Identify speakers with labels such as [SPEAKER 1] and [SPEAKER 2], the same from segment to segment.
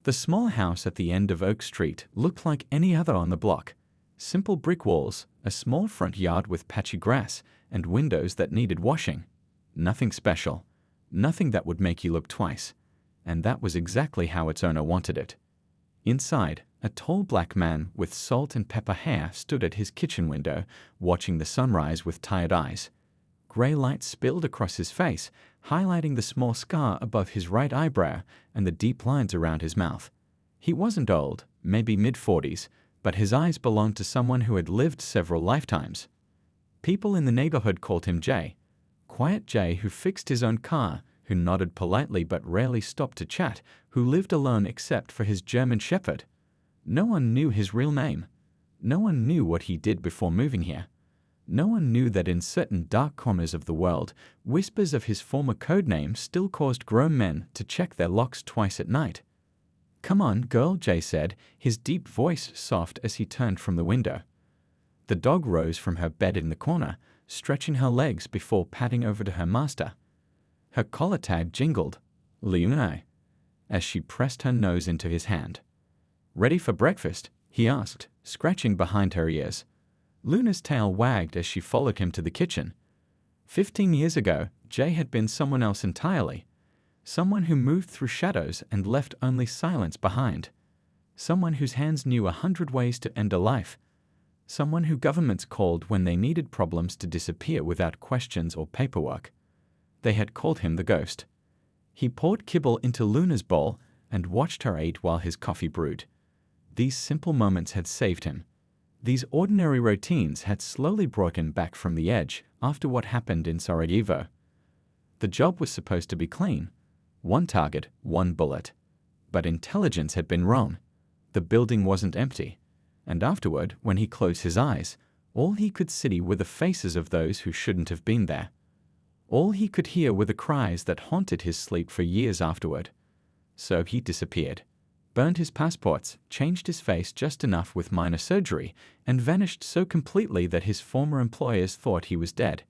[SPEAKER 1] The small house at the end of Oak Street looked like any other on the block. Simple brick walls, a small front yard with patchy grass, and windows that needed washing. Nothing special. Nothing that would make you look twice. And that was exactly how its owner wanted it. Inside, a tall black man with salt and pepper hair stood at his kitchen window, watching the sunrise with tired eyes. Gray light spilled across his face, highlighting the small scar above his right eyebrow and the deep lines around his mouth. He wasn't old, maybe mid-40s, but his eyes belonged to someone who had lived several lifetimes. People in the neighborhood called him Jay. Quiet Jay, who fixed his own car, who nodded politely but rarely stopped to chat, who lived alone except for his German Shepherd. No one knew his real name. No one knew what he did before moving here. No one knew that in certain dark corners of the world, whispers of his former code name still caused grown men to check their locks twice at night. "Come on, girl," Jay said, his deep voice soft as he turned from the window. The dog rose from her bed in the corner, stretching her legs before padding over to her master. Her collar tag jingled, "Luna," as she pressed her nose into his hand. "Ready for breakfast?" he asked, scratching behind her ears. Luna's tail wagged as she followed him to the kitchen. 15 years ago, Jay had been someone else entirely. Someone who moved through shadows and left only silence behind. Someone whose hands knew 100 ways to end a life. Someone who governments called when they needed problems to disappear without questions or paperwork. They had called him the Ghost. He poured kibble into Luna's bowl and watched her eat while his coffee brewed. These simple moments had saved him. These ordinary routines had slowly brought him back from the edge after what happened in Sarajevo. The job was supposed to be clean. One target, one bullet. But intelligence had been wrong. The building wasn't empty. And afterward, when he closed his eyes, all he could see were the faces of those who shouldn't have been there. All he could hear were the cries that haunted his sleep for years afterward. So he disappeared. Burned his passports, changed his face just enough with minor surgery, and vanished so completely that his former employers thought he was dead.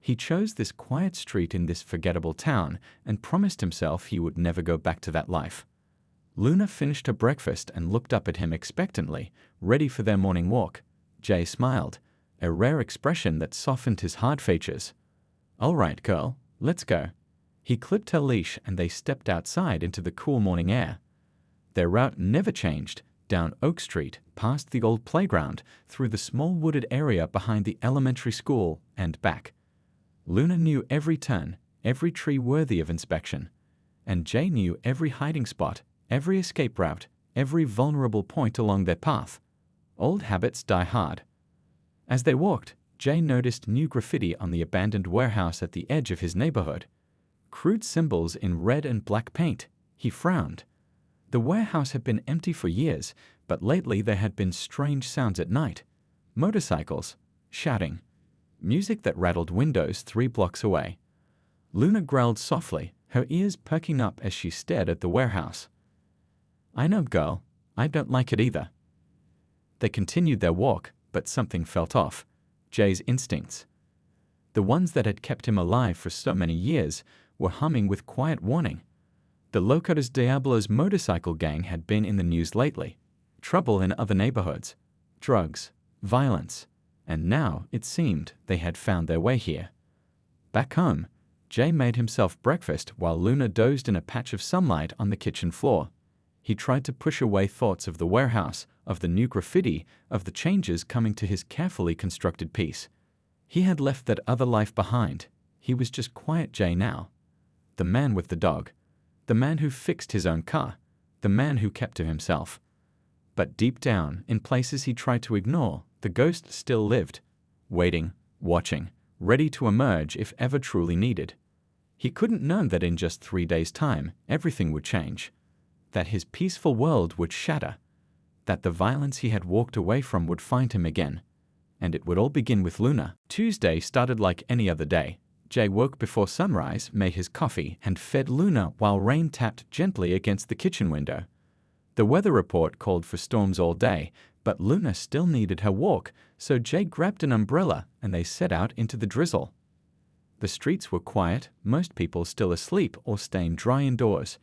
[SPEAKER 1] He chose this quiet street in this forgettable town and promised himself he would never go back to that life. Luna finished her breakfast and looked up at him expectantly, ready for their morning walk. Jay smiled, a rare expression that softened his hard features. "All right, girl, let's go." He clipped her leash and they stepped outside into the cool morning air. Their route never changed, down Oak Street, past the old playground, through the small wooded area behind the elementary school, and back. Luna knew every turn, every tree worthy of inspection. And Jay knew every hiding spot, every escape route, every vulnerable point along their path. Old habits die hard. As they walked, Jay noticed new graffiti on the abandoned warehouse at the edge of his neighborhood. Crude symbols in red and black paint. He frowned. The warehouse had been empty for years, but lately there had been strange sounds at night. Motorcycles, shouting, music that rattled windows 3 blocks away. Luna growled softly, her ears perking up as she stared at the warehouse. "I know, girl. I don't like it either." They continued their walk, but something felt off. Jay's instincts. The ones that had kept him alive for so many years were humming with quiet warning. The Locos Diablos motorcycle gang had been in the news lately. Trouble in other neighborhoods. Drugs. Violence. And now, it seemed, they had found their way here. Back home, Jay made himself breakfast while Luna dozed in a patch of sunlight on the kitchen floor. He tried to push away thoughts of the warehouse, of the new graffiti, of the changes coming to his carefully constructed piece. He had left that other life behind. He was just quiet Jay now. The man with the dog. The man who fixed his own car. The man who kept to himself. But deep down, in places he tried to ignore, the ghost still lived. Waiting, watching, ready to emerge if ever truly needed. He couldn't know that in just 3 days' time, everything would change. That his peaceful world would shatter. That the violence he had walked away from would find him again. And it would all begin with Luna. Tuesday started like any other day. Jay woke before sunrise, made his coffee, and fed Luna while rain tapped gently against the kitchen window. The weather report called for storms all day, but Luna still needed her walk, so Jay grabbed an umbrella and they set out into the drizzle. The streets were quiet, most people still asleep or staying dry indoors.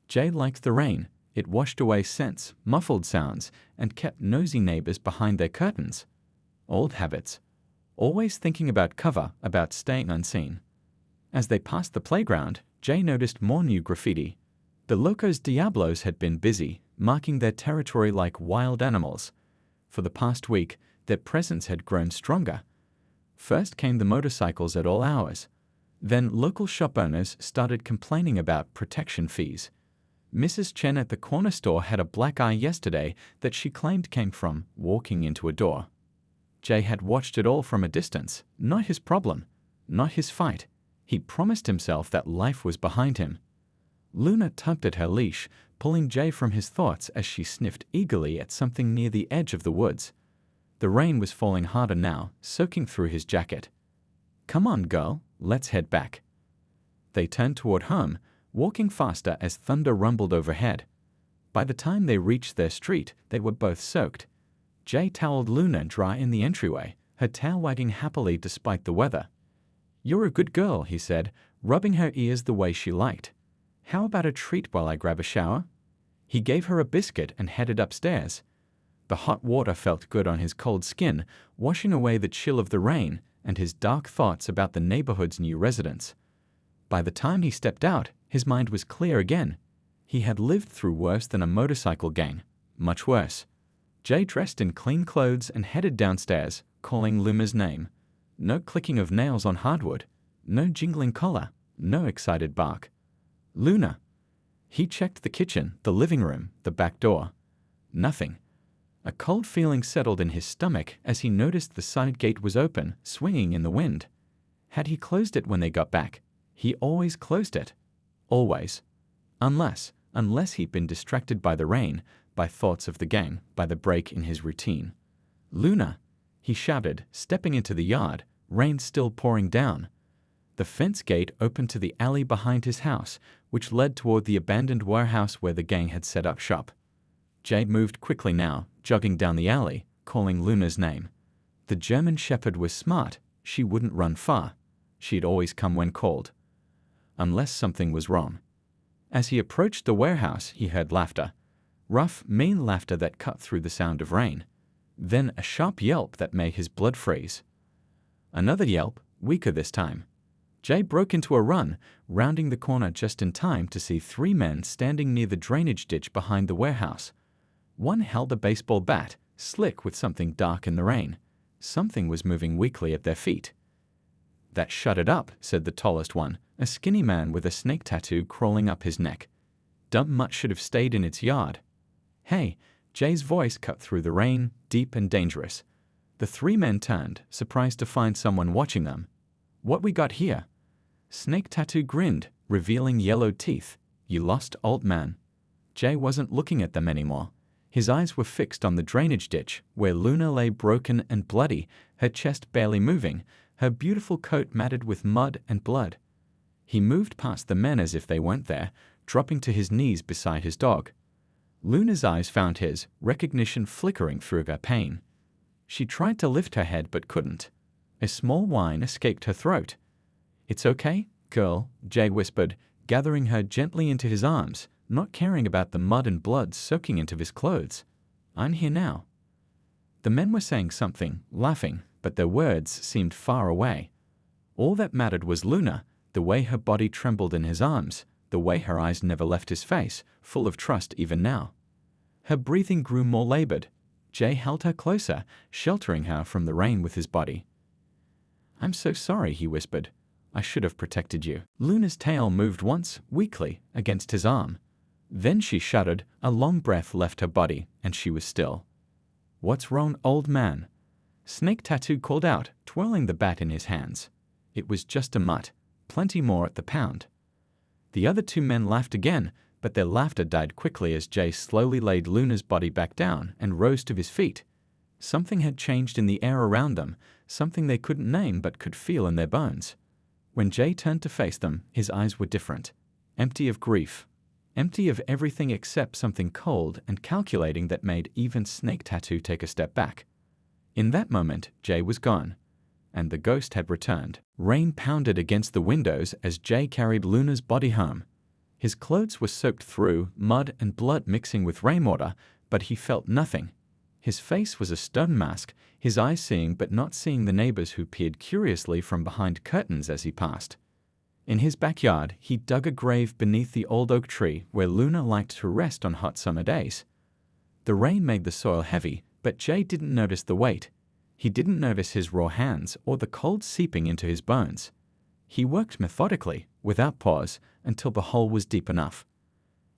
[SPEAKER 1] Jay liked the rain. It washed away scents, muffled sounds, and kept nosy neighbors behind their curtains. Old habits. Always thinking about cover, about staying unseen. As they passed the playground, Jay noticed more new graffiti. The Locos Diablos had been busy, marking their territory like wild animals. For the past week, their presence had grown stronger. First came the motorcycles at all hours. Then local shop owners started complaining about protection fees. Mrs. Chen at the corner store had a black eye yesterday that she claimed came from walking into a door. Jay had watched it all from a distance. Not his problem. Not his fight. He promised himself that life was behind him. Luna tugged at her leash, pulling Jay from his thoughts as she sniffed eagerly at something near the edge of the woods. The rain was falling harder now, soaking through his jacket. "Come on, girl, let's head back." They turned toward home, walking faster as thunder rumbled overhead. By the time they reached their street, they were both soaked. Jay toweled Luna dry in the entryway, her tail wagging happily despite the weather. "You're a good girl," he said, rubbing her ears the way she liked. "How about a treat while I grab a shower?" He gave her a biscuit and headed upstairs. The hot water felt good on his cold skin, washing away the chill of the rain and his dark thoughts about the neighborhood's new residents. By the time he stepped out, his mind was clear again. He had lived through worse than a motorcycle gang. Much worse. Jay dressed in clean clothes and headed downstairs, calling Luna's name. No clicking of nails on hardwood. No jingling collar. No excited bark. "Luna." He checked the kitchen, the living room, the back door. Nothing. A cold feeling settled in his stomach as he noticed the side gate was open, swinging in the wind. Had he closed it when they got back? He always closed it. Always. Unless he'd been distracted by the rain, by thoughts of the gang, by the break in his routine. "Luna!" he shouted, stepping into the yard, rain still pouring down. The fence gate opened to the alley behind his house, which led toward the abandoned warehouse where the gang had set up shop. Jay moved quickly now, jogging down the alley, calling Luna's name. The German Shepherd was smart. She wouldn't run far. She'd always come when called. Unless something was wrong. As he approached the warehouse, he heard laughter. Rough, mean laughter that cut through the sound of rain. Then a sharp yelp that made his blood freeze. Another yelp, weaker this time. Jay broke into a run, rounding the corner just in time to see 3 men standing near the drainage ditch behind the warehouse. One held a baseball bat, slick with something dark in the rain. Something was moving weakly at their feet. "That shut it up," said the tallest one, a skinny man with a snake tattoo crawling up his neck. "Dump mutt should have stayed in its yard." "Hey," Jay's voice cut through the rain, deep and dangerous. The 3 men turned, surprised to find someone watching them. "What we got here?" Snake Tattoo grinned, revealing yellow teeth. "You lost, old man." Jay wasn't looking at them anymore. His eyes were fixed on the drainage ditch, where Luna lay broken and bloody, her chest barely moving, her beautiful coat matted with mud and blood. He moved past the men as if they weren't there, dropping to his knees beside his dog. Luna's eyes found his, recognition flickering through her pain. She tried to lift her head but couldn't. A small whine escaped her throat. "It's okay, girl," Jay whispered, gathering her gently into his arms, not caring about the mud and blood soaking into his clothes. "I'm here now." The men were saying something, laughing, but their words seemed far away. All that mattered was Luna, the way her body trembled in his arms, the way her eyes never left his face, full of trust even now. Her breathing grew more labored. Jay held her closer, sheltering her from the rain with his body. "I'm so sorry," he whispered. "I should have protected you." Luna's tail moved once, weakly, against his arm. Then she shuddered, a long breath left her body, and she was still. "What's wrong, old man?" Snake Tattoo called out, twirling the bat in his hands. It was just a mutt, plenty more at the pound. The other 2 men laughed again, but their laughter died quickly as Jay slowly laid Luna's body back down and rose to his feet. Something had changed in the air around them, something they couldn't name but could feel in their bones. When Jay turned to face them, his eyes were different, empty of grief, empty of everything except something cold and calculating that made even Snake Tattoo take a step back. In that moment, Jay was gone, and the ghost had returned. Rain pounded against the windows as Jay carried Luna's body home. His clothes were soaked through, mud and blood mixing with rainwater, but he felt nothing. His face was a stone mask, his eyes seeing but not seeing the neighbors who peered curiously from behind curtains as he passed. In his backyard, he dug a grave beneath the old oak tree where Luna liked to rest on hot summer days. The rain made the soil heavy, but Jay didn't notice the weight. He didn't notice his raw hands or the cold seeping into his bones. He worked methodically, without pause, until the hole was deep enough.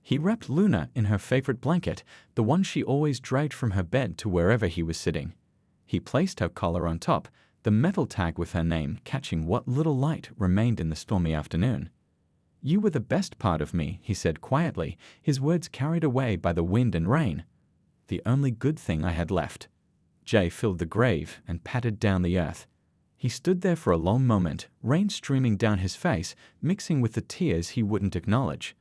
[SPEAKER 1] He wrapped Luna in her favorite blanket, the one she always dragged from her bed to wherever he was sitting. He placed her collar on top, the metal tag with her name catching what little light remained in the stormy afternoon. "You were the best part of me," he said quietly, his words carried away by the wind and rain. "The only good thing I had left." Jay filled the grave and patted down the earth. He stood there for a long moment, rain streaming down his face, mixing with the tears he wouldn't acknowledge.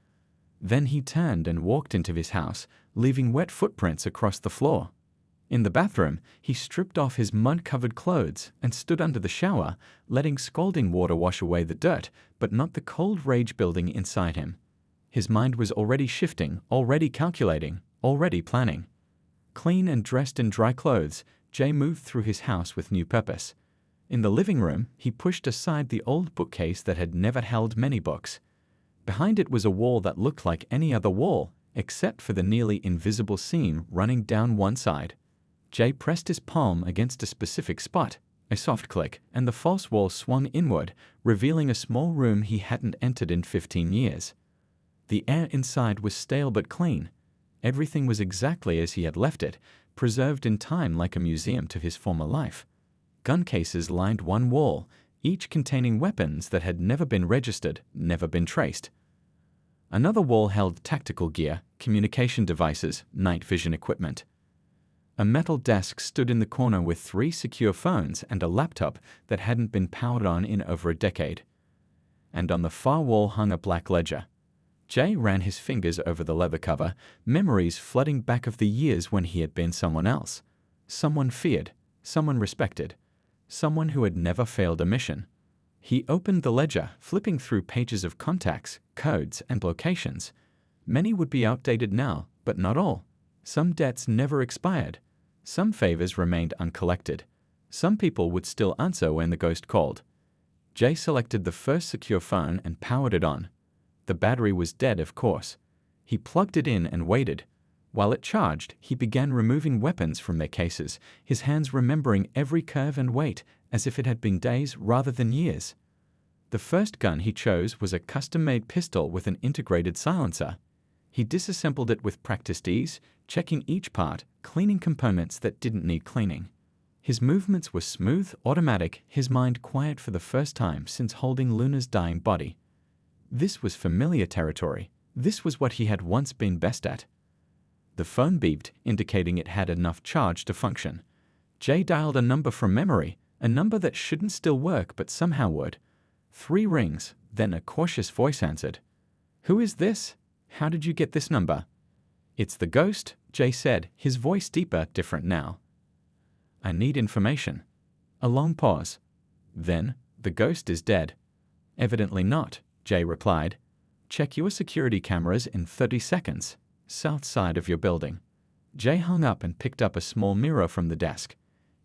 [SPEAKER 1] Then he turned and walked into his house, leaving wet footprints across the floor. In the bathroom, he stripped off his mud-covered clothes and stood under the shower, letting scalding water wash away the dirt, but not the cold rage building inside him. His mind was already shifting, already calculating, already planning. Clean and dressed in dry clothes, Jay moved through his house with new purpose. In the living room, he pushed aside the old bookcase that had never held many books. Behind it was a wall that looked like any other wall, except for the nearly invisible seam running down one side. Jay pressed his palm against a specific spot, a soft click, and the false wall swung inward, revealing a small room he hadn't entered in 15 years. The air inside was stale but clean. Everything was exactly as he had left it, preserved in time like a museum to his former life. Gun cases lined one wall, each containing weapons that had never been registered, never been traced. Another wall held tactical gear, communication devices, night vision equipment. A metal desk stood in the corner with 3 secure phones and a laptop that hadn't been powered on in over a decade. And on the far wall hung a black ledger. Jay ran his fingers over the leather cover, memories flooding back of the years when he had been someone else. Someone feared, someone respected, someone who had never failed a mission. He opened the ledger, flipping through pages of contacts, codes, and locations. Many would be outdated now, but not all. Some debts never expired. Some favors remained uncollected. Some people would still answer when the ghost called. Jay selected the first secure phone and powered it on. The battery was dead, of course. He plugged it in and waited. While it charged, he began removing weapons from their cases, his hands remembering every curve and weight as if it had been days rather than years. The first gun he chose was a custom-made pistol with an integrated silencer. He disassembled it with practiced ease, checking each part, cleaning components that didn't need cleaning. His movements were smooth, automatic, his mind quiet for the first time since holding Luna's dying body. This was familiar territory. This was what he had once been best at. The phone beeped, indicating it had enough charge to function. Jay dialed a number from memory, a number that shouldn't still work but somehow would. 3 rings, then a cautious voice answered. "Who is this? How did you get this number?" "It's the ghost," Jay said, his voice deeper, different now. "I need information." A long pause. Then, "The ghost is dead." "Evidently not," Jay replied. "Check your security cameras in 30 seconds. South side of your building." Jay hung up and picked up a small mirror from the desk.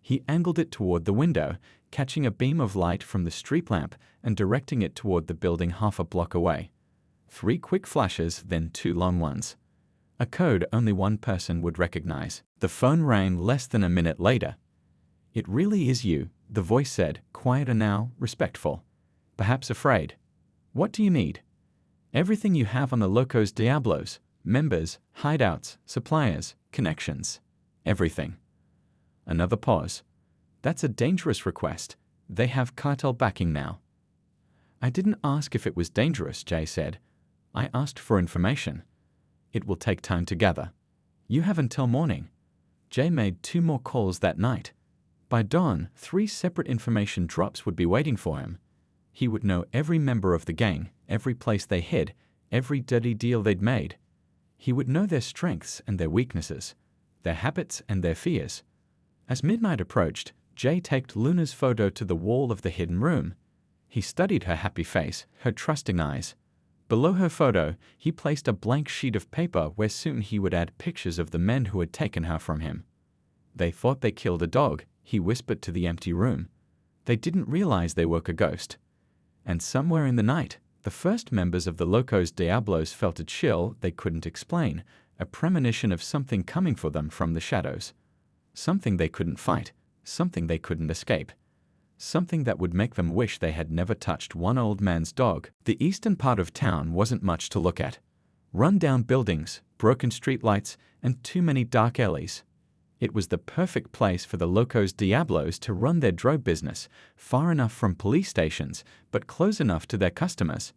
[SPEAKER 1] He angled it toward the window, catching a beam of light from the street lamp and directing it toward the building half a block away. 3 quick flashes, then 2 long ones. A code only one person would recognize. The phone rang less than a minute later. "It really is you," the voice said, quieter now, respectful. "Perhaps afraid. What do you need?" "Everything you have on the Locos Diablos. Members, hideouts, suppliers, connections. Everything." Another pause. "That's a dangerous request. They have cartel backing now." "I didn't ask if it was dangerous," Jay said. "I asked for information. It will take time to gather. You have until morning." Jay made 2 more calls that night. By dawn, 3 separate information drops would be waiting for him. He would know every member of the gang, every place they hid, every dirty deal they'd made. He would know their strengths and their weaknesses, their habits and their fears. As midnight approached, Jay taped Luna's photo to the wall of the hidden room. He studied her happy face, her trusting eyes. Below her photo, he placed a blank sheet of paper where soon he would add pictures of the men who had taken her from him. They thought they killed a dog, he whispered to the empty room. They didn't realize they were a ghost. And somewhere in the night, the first members of the Locos Diablos felt a chill they couldn't explain, a premonition of something coming for them from the shadows. Something they couldn't fight, something they couldn't escape. Something that would make them wish they had never touched one old man's dog. The eastern part of town wasn't much to look at. Run-down buildings, broken streetlights, and too many dark alleys. It was the perfect place for the Locos Diablos to run their drug business, far enough from police stations, but close enough to their customers.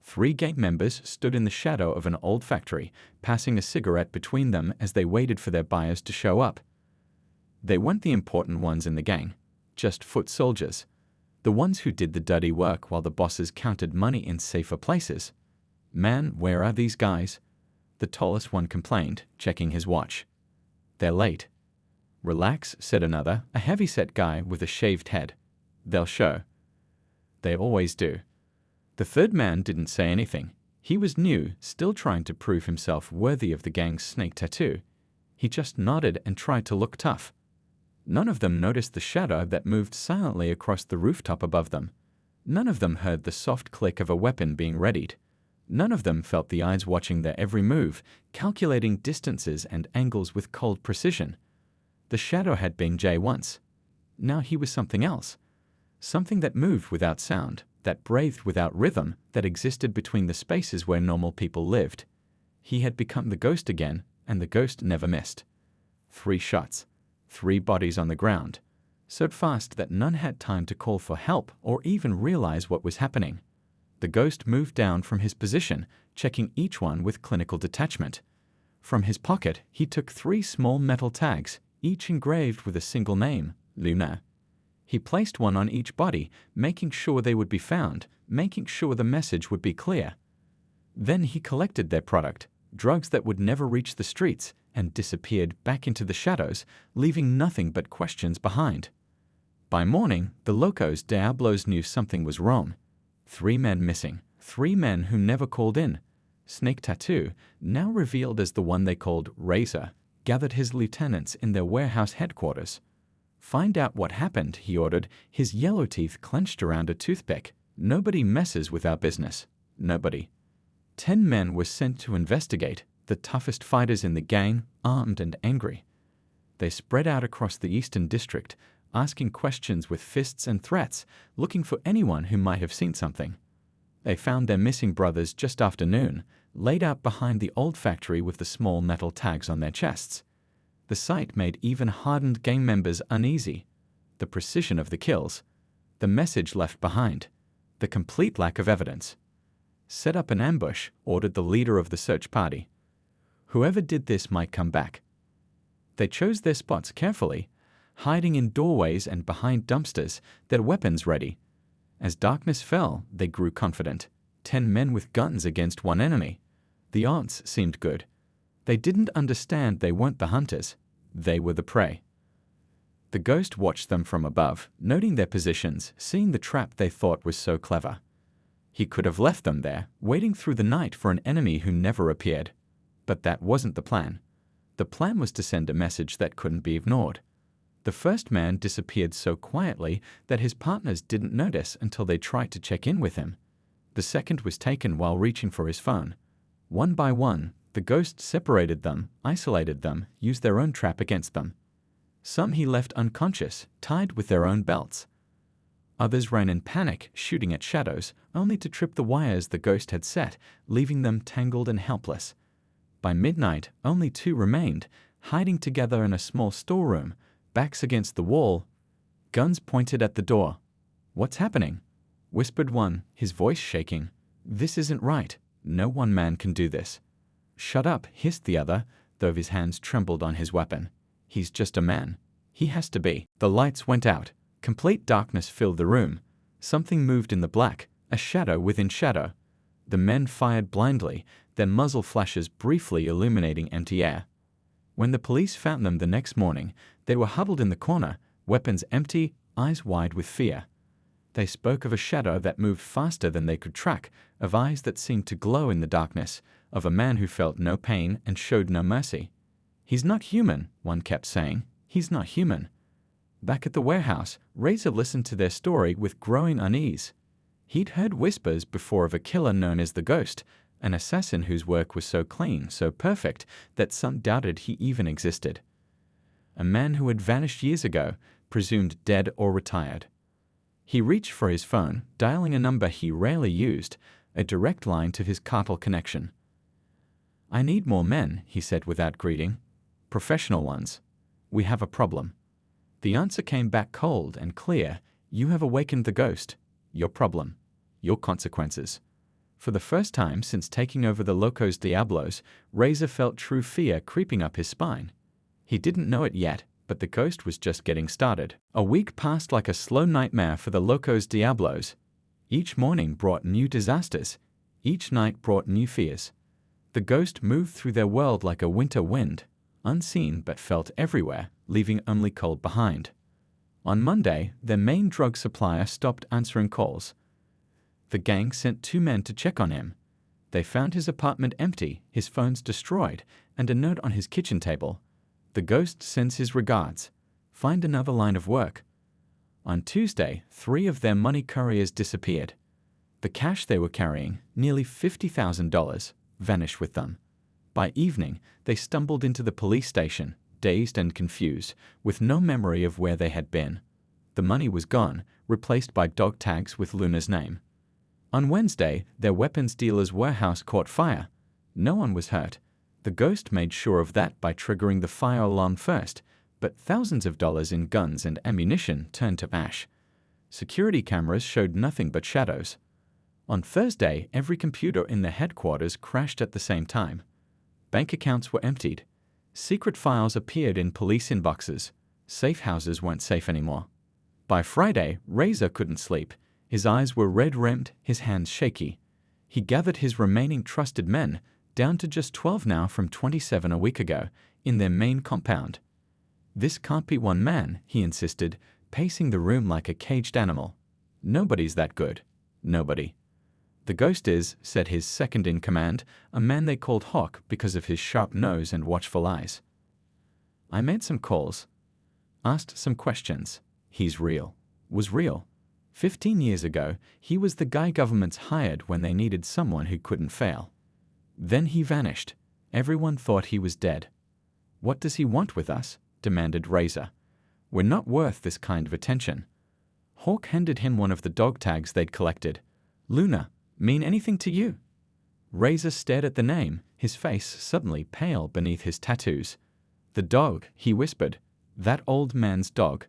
[SPEAKER 1] 3 gang members stood in the shadow of an old factory, passing a cigarette between them as they waited for their buyers to show up. They weren't the important ones in the gang, just foot soldiers, the ones who did the dirty work while the bosses counted money in safer places. "Man, where are these guys?" the tallest one complained, checking his watch. "They're late." "Relax," said another, a heavy-set guy with a shaved head. "They'll show." "They always do." The third man didn't say anything. He was new, still trying to prove himself worthy of the gang's snake tattoo. He just nodded and tried to look tough. None of them noticed the shadow that moved silently across the rooftop above them. None of them heard the soft click of a weapon being readied. None of them felt the eyes watching their every move, calculating distances and angles with cold precision. The shadow had been Jay once. Now he was something else. Something that moved without sound, that breathed without rhythm, that existed between the spaces where normal people lived. He had become the ghost again, and the ghost never missed. 3 shots. 3 bodies on the ground, so fast that none had time to call for help or even realize what was happening. The ghost moved down from his position, checking each one with clinical detachment. From his pocket, he took 3 small metal tags, each engraved with a single name, Luna. He placed one on each body, making sure they would be found, making sure the message would be clear. Then he collected their product, drugs that would never reach the streets, and disappeared back into the shadows, leaving nothing but questions behind. By morning, the Locos Diablos knew something was wrong. 3 men missing, 3 men who never called in. Snake Tattoo, now revealed as the one they called Razor, gathered his lieutenants in their warehouse headquarters. "Find out what happened," he ordered, his yellow teeth clenched around a toothpick. "Nobody messes with our business. Nobody." 10 men were sent to investigate, the toughest fighters in the gang, armed and angry. They spread out across the Eastern District, asking questions with fists and threats, looking for anyone who might have seen something. They found their missing brothers just after noon, laid out behind the old factory with the small metal tags on their chests. The sight made even hardened gang members uneasy. The precision of the kills, the message left behind, the complete lack of evidence. "Set up an ambush," ordered the leader of the search party. "Whoever did this might come back." They chose their spots carefully, hiding in doorways and behind dumpsters, their weapons ready. As darkness fell, they grew confident. 10 men with guns against 1 enemy. The odds seemed good. They didn't understand they weren't the hunters. They were the prey. The ghost watched them from above, noting their positions, seeing the trap they thought was so clever. He could have left them there, waiting through the night for an enemy who never appeared. But that wasn't the plan. The plan was to send a message that couldn't be ignored. The first man disappeared so quietly that his partners didn't notice until they tried to check in with him. The second was taken while reaching for his phone. One by one, the ghost separated them, isolated them, used their own trap against them. Some he left unconscious, tied with their own belts. Others ran in panic, shooting at shadows, only to trip the wires the ghost had set, leaving them tangled and helpless. By midnight, only 2 remained, hiding together in a small storeroom, backs against the wall, guns pointed at the door. "What's happening?" whispered one, his voice shaking. "This isn't right. No one man can do this." "Shut up," hissed the other, though his hands trembled on his weapon. "He's just a man. He has to be." The lights went out. Complete darkness filled the room. Something moved in the black, a shadow within shadow. The men fired blindly, their muzzle flashes briefly illuminating empty air. When the police found them the next morning, they were huddled in the corner, weapons empty, eyes wide with fear. They spoke of a shadow that moved faster than they could track, of eyes that seemed to glow in the darkness, of a man who felt no pain and showed no mercy. "He's not human," one kept saying. "He's not human." Back at the warehouse, Razor listened to their story with growing unease. He'd heard whispers before of a killer known as the Ghost, an assassin whose work was so clean, so perfect, that some doubted he even existed. A man who had vanished years ago, presumed dead or retired. He reached for his phone, dialing a number he rarely used, a direct line to his cartel connection. "I need more men," he said without greeting. "Professional ones. We have a problem." The answer came back cold and clear. "You have awakened the Ghost. Your problem. Your consequences." For the first time since taking over the Locos Diablos, Razor felt true fear creeping up his spine. He didn't know it yet, but the Ghost was just getting started. A week passed like a slow nightmare for the Locos Diablos. Each morning brought new disasters. Each night brought new fears. The Ghost moved through their world like a winter wind, unseen but felt everywhere, leaving only cold behind. On Monday, their main drug supplier stopped answering calls. The gang sent 2 men to check on him. They found his apartment empty, his phones destroyed, and a note on his kitchen table. "The Ghost sends his regards. Find another line of work." On Tuesday, 3 of their money couriers disappeared. The cash they were carrying, nearly $50,000, vanished with them. By evening, they stumbled into the police station, dazed and confused, with no memory of where they had been. The money was gone, replaced by dog tags with Luna's name. On Wednesday, their weapons dealer's warehouse caught fire. No one was hurt. The Ghost made sure of that by triggering the fire alarm first, but thousands of dollars in guns and ammunition turned to ash. Security cameras showed nothing but shadows. On Thursday, every computer in the headquarters crashed at the same time. Bank accounts were emptied. Secret files appeared in police inboxes. Safe houses weren't safe anymore. By Friday, Razor couldn't sleep. His eyes were red-rimmed, his hands shaky. He gathered his remaining trusted men, down to just 12 now from 27 a week ago, in their main compound. "This can't be one man," he insisted, pacing the room like a caged animal. "Nobody's that good. Nobody." "The Ghost is," said his second-in-command, a man they called Hawk because of his sharp nose and watchful eyes. "I made some calls. Asked some questions. He's real. Was real. 15 years ago, he was the guy governments hired when they needed someone who couldn't fail. Then he vanished. Everyone thought he was dead." "What does he want with us?" demanded Razor. "We're not worth this kind of attention." Hawk handed him one of the dog tags they'd collected. "Luna, mean anything to you?" Razor stared at the name, his face suddenly pale beneath his tattoos. "The dog," he whispered. "That old man's dog."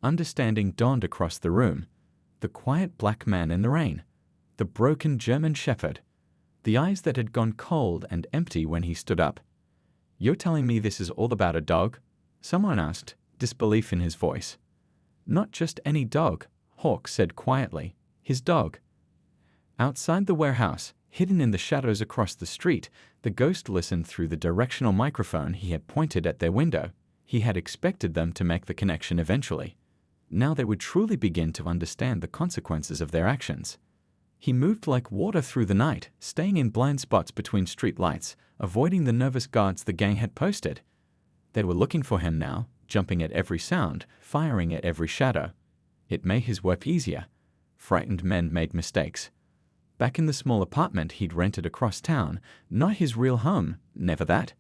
[SPEAKER 1] Understanding dawned across the room. The quiet black man in the rain. The broken German shepherd. The eyes that had gone cold and empty when he stood up. "You're telling me this is all about a dog?" someone asked, disbelief in his voice. "Not just any dog," Hawk said quietly. "His dog." Outside the warehouse, hidden in the shadows across the street, the Ghost listened through the directional microphone he had pointed at their window. He had expected them to make the connection eventually. Now they would truly begin to understand the consequences of their actions. He moved like water through the night, staying in blind spots between street lights, avoiding the nervous guards the gang had posted. They were looking for him now, jumping at every sound, firing at every shadow. It made his work easier. Frightened men made mistakes. Back in the small apartment he'd rented across town, not his real home, never that.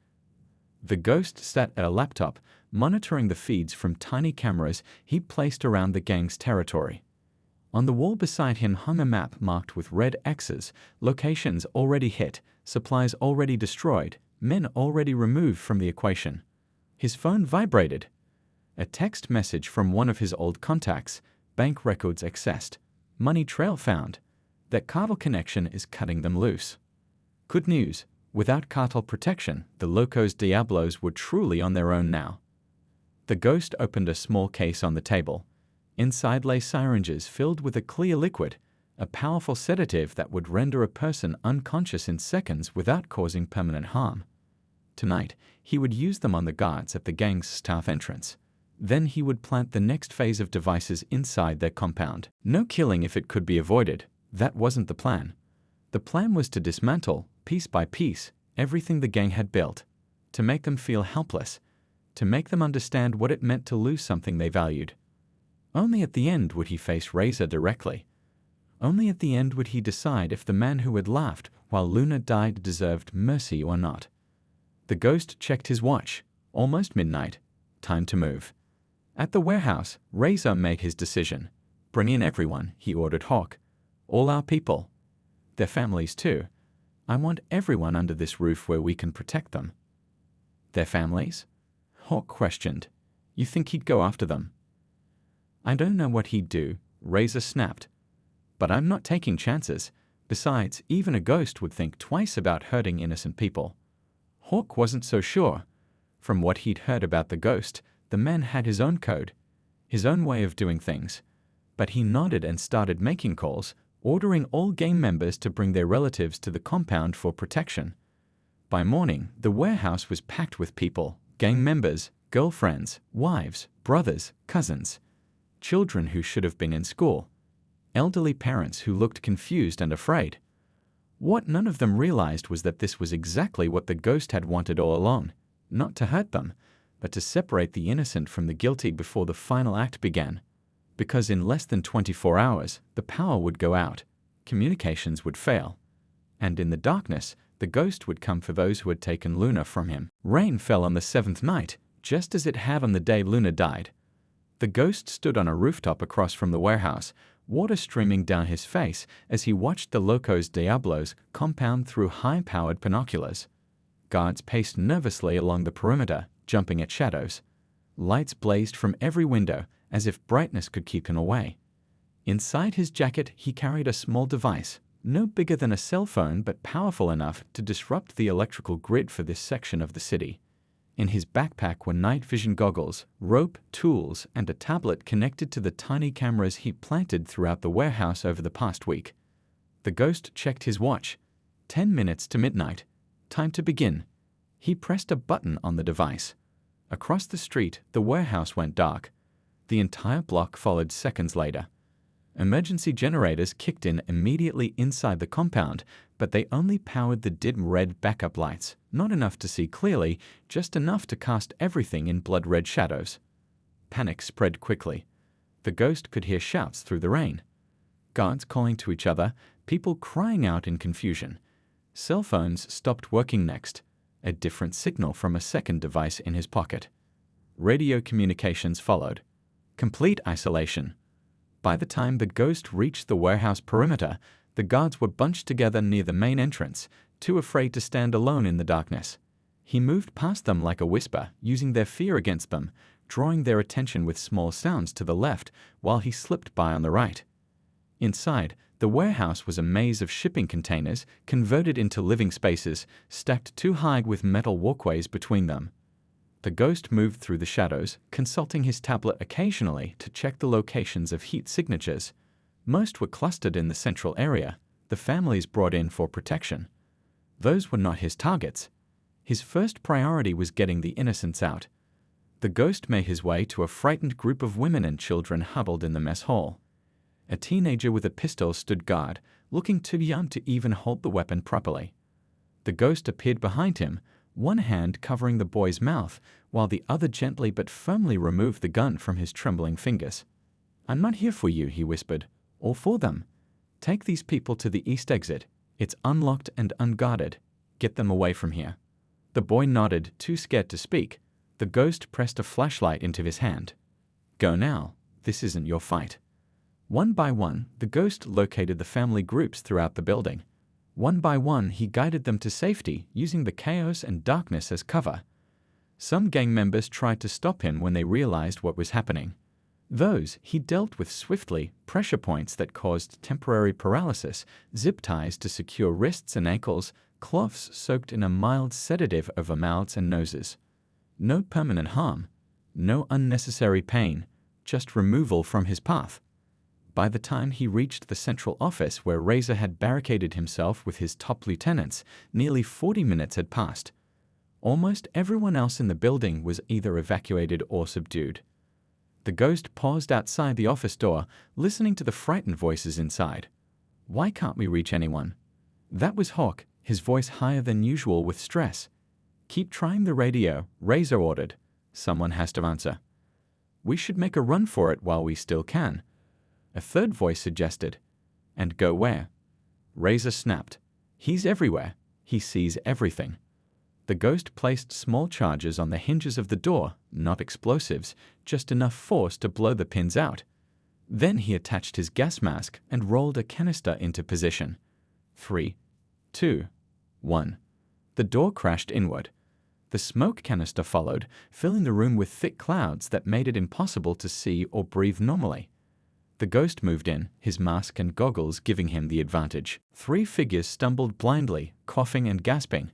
[SPEAKER 1] The Ghost sat at a laptop, monitoring the feeds from tiny cameras he'd placed around the gang's territory. On the wall beside him hung a map marked with red X's, locations already hit, supplies already destroyed, men already removed from the equation. His phone vibrated. A text message from one of his old contacts, bank records accessed, money trail found. That cartel connection is cutting them loose. Good news. Without cartel protection, the Locos Diablos were truly on their own now. The Ghost opened a small case on the table. Inside lay syringes filled with a clear liquid, a powerful sedative that would render a person unconscious in seconds without causing permanent harm. Tonight, he would use them on the guards at the gang's staff entrance. Then he would plant the next phase of devices inside their compound. No killing if it could be avoided. That wasn't the plan. The plan was to dismantle, piece by piece, everything the gang had built, to make them feel helpless, to make them understand what it meant to lose something they valued. Only at the end would he face Razor directly. Only at the end would he decide if the man who had laughed while Luna died deserved mercy or not. The ghost checked his watch. Almost midnight. Time to move. At the warehouse, Razor made his decision. Bring in everyone, he ordered Hawk. All our people. Their families too. I want everyone under this roof where we can protect them. Their families? Hawk questioned. You think he'd go after them? I don't know what he'd do, Razor snapped. But I'm not taking chances. Besides, even a ghost would think twice about hurting innocent people. Hawk wasn't so sure. From what he'd heard about the ghost, the man had his own code, his own way of doing things. But he nodded and started making calls, ordering all gang members to bring their relatives to the compound for protection. By morning, the warehouse was packed with people, gang members, girlfriends, wives, brothers, cousins, children who should have been in school, elderly parents who looked confused and afraid. What none of them realized was that this was exactly what the ghost had wanted all along, not to hurt them, but to separate the innocent from the guilty before the final act began. Because in less than 24 hours, the power would go out, communications would fail, and in the darkness, the ghost would come for those who had taken Luna from him. Rain fell on the 7th night, just as it had on the day Luna died. The ghost stood on a rooftop across from the warehouse, water streaming down his face as he watched the Locos Diablos compound through high-powered binoculars. Guards paced nervously along the perimeter, jumping at shadows. Lights blazed from every window, as if brightness could keep him away. Inside his jacket, he carried a small device, no bigger than a cell phone but powerful enough to disrupt the electrical grid for this section of the city. In his backpack were night vision goggles, rope, tools, and a tablet connected to the tiny cameras he planted throughout the warehouse over the past week. The ghost checked his watch. 10 minutes to midnight. Time to begin. He pressed a button on the device. Across the street, the warehouse went dark. The entire block followed seconds later. Emergency generators kicked in immediately inside the compound, but they only powered the dim red backup lights, not enough to see clearly, just enough to cast everything in blood-red shadows. Panic spread quickly. The ghost could hear shouts through the rain. Guards calling to each other, people crying out in confusion. Cell phones stopped working next, a different signal from a second device in his pocket. Radio communications followed. Complete isolation. By the time the ghost reached the warehouse perimeter, the guards were bunched together near the main entrance, too afraid to stand alone in the darkness. He moved past them like a whisper, using their fear against them, drawing their attention with small sounds to the left while he slipped by on the right. Inside, the warehouse was a maze of shipping containers converted into living spaces, stacked too high with metal walkways between them. The ghost moved through the shadows, consulting his tablet occasionally to check the locations of heat signatures. Most were clustered in the central area, the families brought in for protection. Those were not his targets. His first priority was getting the innocents out. The ghost made his way to a frightened group of women and children huddled in the mess hall. A teenager with a pistol stood guard, looking too young to even hold the weapon properly. The ghost appeared behind him, one hand covering the boy's mouth, while the other gently but firmly removed the gun from his trembling fingers. "I'm not here for you," he whispered, "or for them. Take these people to the east exit. It's unlocked and unguarded. Get them away from here." The boy nodded, too scared to speak. The ghost pressed a flashlight into his hand. "Go now. This isn't your fight." One by one, the ghost located the family groups throughout the building. One by one, he guided them to safety, using the chaos and darkness as cover. Some gang members tried to stop him when they realized what was happening. Those he dealt with swiftly, pressure points that caused temporary paralysis, zip ties to secure wrists and ankles, cloths soaked in a mild sedative over mouths and noses. No permanent harm, no unnecessary pain, just removal from his path. By the time he reached the central office where Razor had barricaded himself with his top lieutenants, nearly 40 minutes had passed. Almost everyone else in the building was either evacuated or subdued. The ghost paused outside the office door, listening to the frightened voices inside. Why can't we reach anyone? That was Hawk, his voice higher than usual with stress. Keep trying the radio, Razor ordered. Someone has to answer. We should make a run for it while we still can. A third voice suggested. And go where? Razor snapped. He's everywhere. He sees everything. The ghost placed small charges on the hinges of the door, not explosives, just enough force to blow the pins out. Then he attached his gas mask and rolled a canister into position. 3, 2, 1. The door crashed inward. The smoke canister followed, filling the room with thick clouds that made it impossible to see or breathe normally. The ghost moved in, his mask and goggles giving him the advantage. 3 figures stumbled blindly, coughing and gasping.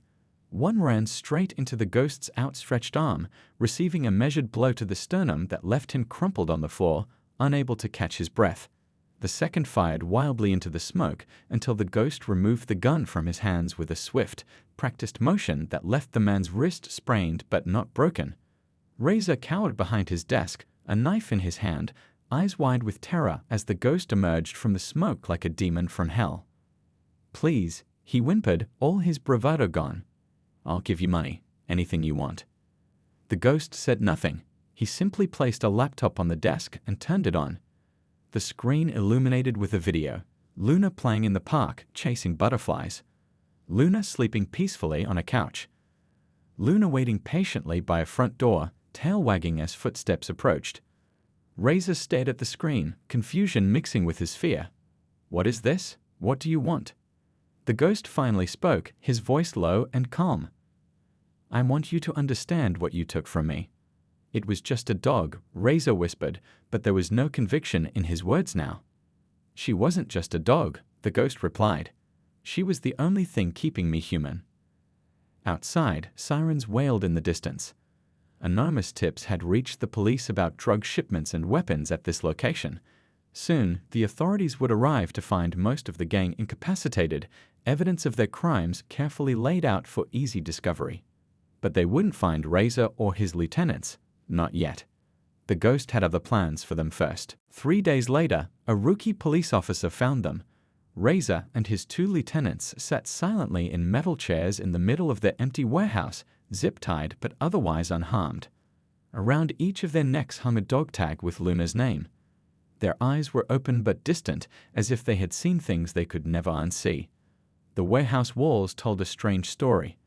[SPEAKER 1] One ran straight into the ghost's outstretched arm, receiving a measured blow to the sternum that left him crumpled on the floor, unable to catch his breath. The second fired wildly into the smoke until the ghost removed the gun from his hands with a swift, practiced motion that left the man's wrist sprained but not broken. Razor cowered behind his desk, a knife in his hand, eyes wide with terror as the ghost emerged from the smoke like a demon from hell. Please, he whimpered, all his bravado gone. I'll give you money, anything you want. The ghost said nothing. He simply placed a laptop on the desk and turned it on. The screen illuminated with a video. Luna playing in the park, chasing butterflies. Luna sleeping peacefully on a couch. Luna waiting patiently by a front door, tail wagging as footsteps approached. Razor stared at the screen, confusion mixing with his fear. What is this? What do you want? The ghost finally spoke, his voice low and calm. I want you to understand what you took from me. It was just a dog, Razor whispered, but there was no conviction in his words now. She wasn't just a dog, the ghost replied. She was the only thing keeping me human. Outside, sirens wailed in the distance. Anonymous tips had reached the police about drug shipments and weapons at this location. Soon, the authorities would arrive to find most of the gang incapacitated, evidence of their crimes carefully laid out for easy discovery. But they wouldn't find Razor or his lieutenants. Not yet. The ghost had other plans for them first. 3 days later, a rookie police officer found them. Razor and his 2 lieutenants sat silently in metal chairs in the middle of their empty warehouse, zip-tied but otherwise unharmed. Around each of their necks hung a dog tag with Luna's name. Their eyes were open but distant, as if they had seen things they could never unsee. The warehouse walls told a strange story.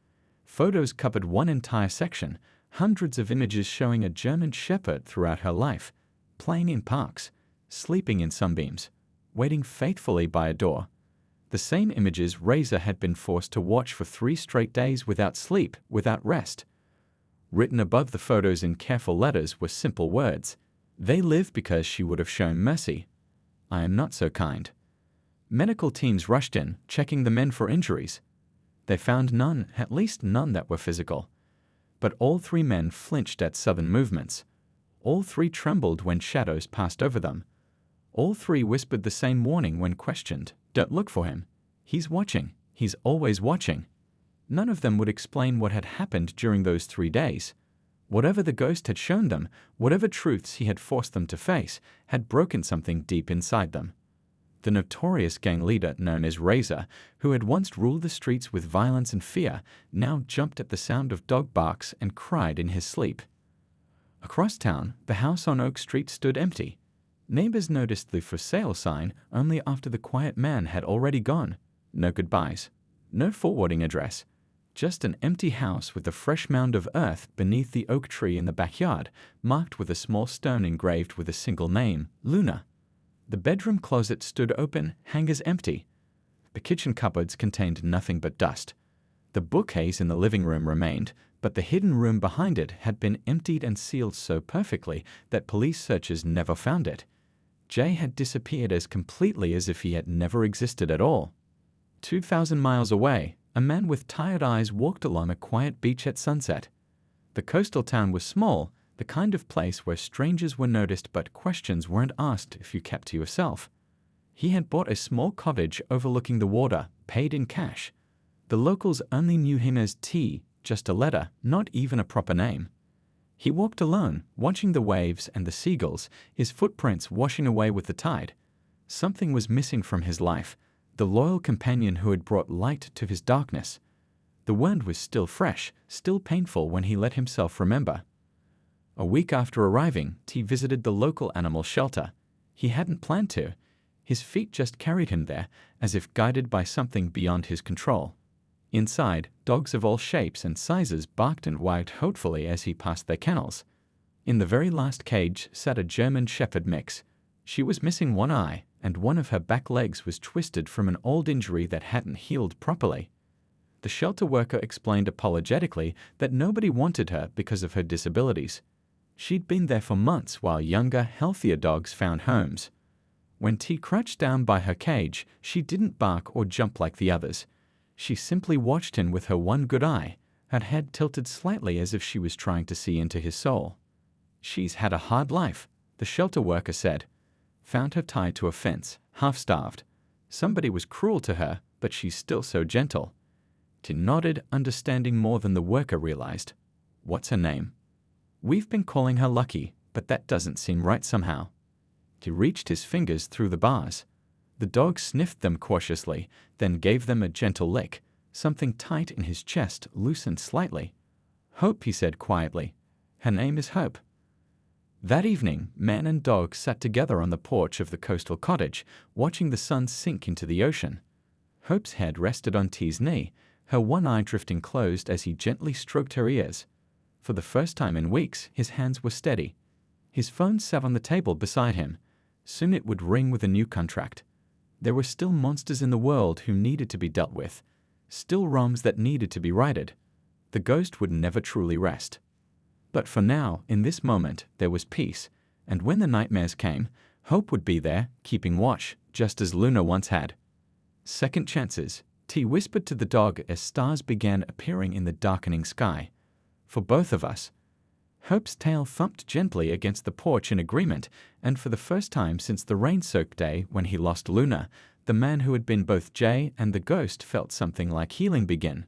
[SPEAKER 1] Photos covered one entire section, hundreds of images showing a German shepherd throughout her life, playing in parks, sleeping in sunbeams, waiting faithfully by a door. The same images Razor had been forced to watch for 3 straight days without sleep, without rest. Written above the photos in careful letters were simple words. They live because she would have shown mercy. I am not so kind. Medical teams rushed in, checking the men for injuries. They found none, at least none that were physical. But all 3 men flinched at sudden movements. All 3 trembled when shadows passed over them. All 3 whispered the same warning when questioned. Don't look for him. He's watching. He's always watching. None of them would explain what had happened during those 3 days. Whatever the ghost had shown them, whatever truths he had forced them to face, had broken something deep inside them. The notorious gang leader known as Razor, who had once ruled the streets with violence and fear, now jumped at the sound of dog barks and cried in his sleep. Across town, the house on Oak Street stood empty. Neighbors noticed the for sale sign only after the quiet man had already gone. No goodbyes. No forwarding address. Just an empty house with a fresh mound of earth beneath the oak tree in the backyard, marked with a small stone engraved with a single name, Luna. The bedroom closet stood open, hangers empty. The kitchen cupboards contained nothing but dust. The bookcase in the living room remained, but the hidden room behind it had been emptied and sealed so perfectly that police searchers never found it. Jay had disappeared as completely as if he had never existed at all. 2,000 miles away, a man with tired eyes walked along a quiet beach at sunset. The coastal town was small, the kind of place where strangers were noticed but questions weren't asked if you kept to yourself. He had bought a small cottage overlooking the water, paid in cash. The locals only knew him as T, just a letter, not even a proper name. He walked alone, watching the waves and the seagulls, his footprints washing away with the tide. Something was missing from his life, the loyal companion who had brought light to his darkness. The wound was still fresh, still painful when he let himself remember. A week after arriving, T visited the local animal shelter. He hadn't planned to. His feet just carried him there, as if guided by something beyond his control. Inside, dogs of all shapes and sizes barked and wagged hopefully as he passed their kennels. In the very last cage sat a German Shepherd mix. She was missing one eye, and one of her back legs was twisted from an old injury that hadn't healed properly. The shelter worker explained apologetically that nobody wanted her because of her disabilities. She'd been there for months while younger, healthier dogs found homes. When T crouched down by her cage, she didn't bark or jump like the others. She simply watched him with her one good eye, her head tilted slightly as if she was trying to see into his soul. "She's had a hard life," the shelter worker said. "Found her tied to a fence, half-starved. Somebody was cruel to her, but she's still so gentle." T nodded, understanding more than the worker realized. "What's her name?" "We've been calling her Lucky, but that doesn't seem right somehow." He reached his fingers through the bars. The dog sniffed them cautiously, then gave them a gentle lick. Something tight in his chest loosened slightly. "Hope," he said quietly. "Her name is Hope." That evening, man and dog sat together on the porch of the coastal cottage, watching the sun sink into the ocean. Hope's head rested on T's knee, her one eye drifting closed as he gently stroked her ears. For the first time in weeks, his hands were steady. His phone sat on the table beside him. Soon it would ring with a new contract. There were still monsters in the world who needed to be dealt with, still wrongs that needed to be righted. The ghost would never truly rest. But for now, in this moment, there was peace, and when the nightmares came, Hope would be there, keeping watch, just as Luna once had. "Second chances," T whispered to the dog as stars began appearing in the darkening sky. "For both of us." Hope's tail thumped gently against the porch in agreement, and for the first time since the rain-soaked day when he lost Luna, the man who had been both Jay and the ghost felt something like healing begin.